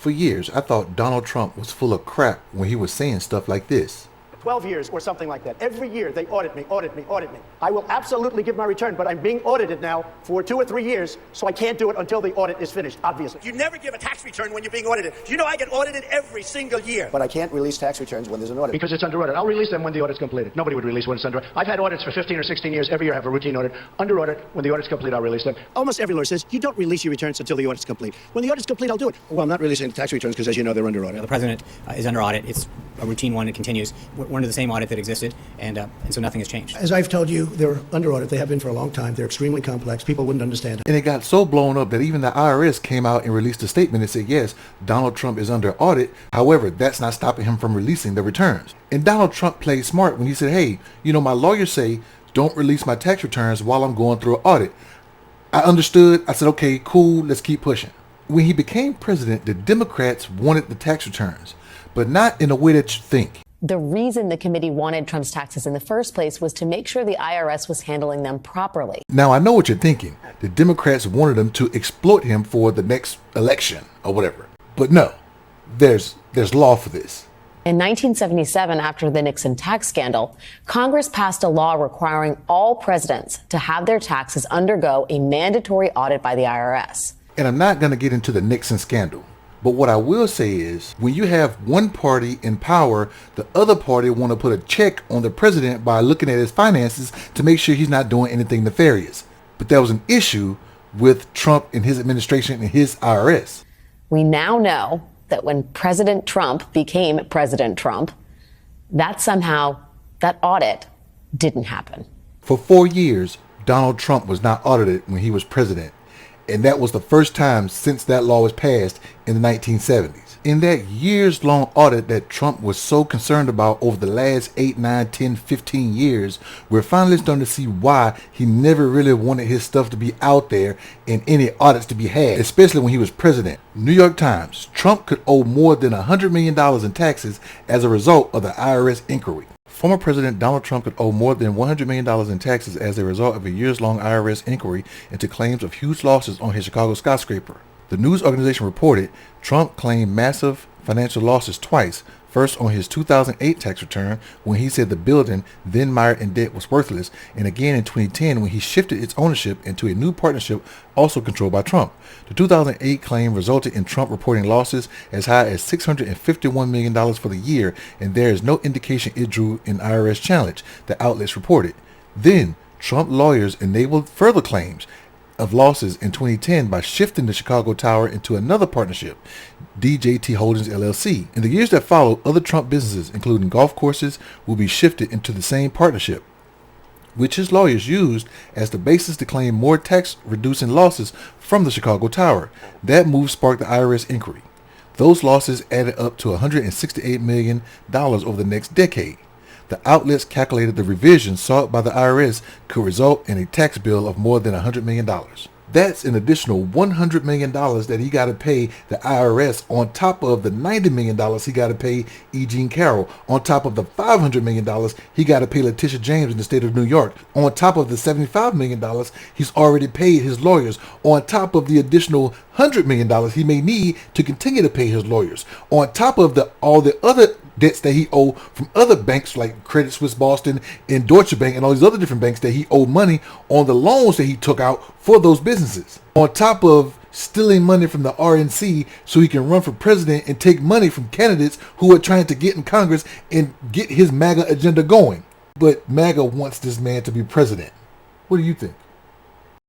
For years, I thought Donald Trump was full of crap when he was saying stuff like this. 12 years or something like that. Every year they audit me. I will absolutely give my return, but I'm being audited now for 2 or 3 years, so I can't do it until the audit is finished, obviously. You never give a tax return when you're being audited. You know I get audited every single year. But I can't release tax returns when there's an audit. Because it's under audit. I'll release them when the audit's completed. Nobody would release when it's under audit. I've had audits for 15 or 16 years. Every year I have a routine audit. Under audit, when the audit's complete, I'll release them. Almost every lawyer says you don't release your returns until the audit's complete. When the audit's complete, I'll do it. Well, I'm not releasing the tax returns because, as you know, they're under audit. The president is under audit. It's a routine one. It continues. We're under the same audit that existed, and so nothing has changed. As I've told you, they're under audit. They have been for a long time. They're extremely complex. People wouldn't understand it. And it got so blown up that even the IRS came out and released a statement that said, yes, Donald Trump is under audit. However, that's not stopping him from releasing the returns. And Donald Trump played smart when he said, hey, you know, my lawyers say don't release my tax returns while I'm going through an audit. I understood. I said, okay, cool, let's keep pushing. When he became president, the Democrats wanted the tax returns, but not in a way that you think. The reason the committee wanted Trump's taxes in the first place was to make sure the IRS was handling them properly. Now, I know what you're thinking. The Democrats wanted them to exploit him for the next election or whatever. But no, there's law for this. In 1977, after the Nixon tax scandal, Congress passed a law requiring all presidents to have their taxes undergo a mandatory audit by the IRS. And I'm not going to get into the Nixon scandal. But what I will say is, when you have one party in power, the other party want to put a check on the president by looking at his finances to make sure he's not doing anything nefarious. But there was an issue with Trump and his administration and his IRS. We now know that when President Trump became President Trump, that audit didn't happen. For 4 years, Donald Trump was not audited when he was president. And that was the first time since that law was passed in the 1970s. In that years-long audit that Trump was so concerned about over the last 8, 9, 10, 15 years, we're finally starting to see why he never really wanted his stuff to be out there and any audits to be had, especially when he was president. New York Times, Trump could owe more than $100 million in taxes as a result of the IRS inquiry. Former President Donald Trump could owe more than $100 million in taxes as a result of a years-long IRS inquiry into claims of huge losses on his Chicago skyscraper. The news organization reported Trump claimed massive financial losses twice, first on his 2008 tax return when he said the building, then mired in debt, was worthless, and again in 2010 when he shifted its ownership into a new partnership also controlled by Trump. The 2008 claim resulted in Trump reporting losses as high as $651 million for the year, and there is no indication it drew an IRS challenge, the outlets reported. Then, Trump lawyers enabled further claims of losses in 2010 by shifting the Chicago Tower into another partnership, DJT Holdings LLC. In the years that followed, other Trump businesses, including golf courses, will be shifted into the same partnership, which his lawyers used as the basis to claim more tax-reducing losses from the Chicago Tower. That move sparked the IRS inquiry. Those losses added up to $168 million over the next decade. The outlets calculated the revisions sought by the IRS could result in a tax bill of more than $100 million. That's an additional $100 million that he got to pay the IRS on top of the $90 million he got to pay E. Jean Carroll, on top of the $500 million he got to pay Letitia James in the state of New York, on top of the $75 million he's already paid his lawyers, on top of the additional $100 million he may need to continue to pay his lawyers, on top of all the other debts that he owed from other banks like Credit Suisse Boston and Deutsche Bank and all these other different banks that he owed money on the loans that he took out for those businesses. On top of stealing money from the RNC so he can run for president and take money from candidates who are trying to get in Congress and get his MAGA agenda going. But MAGA wants this man to be president. What do you think?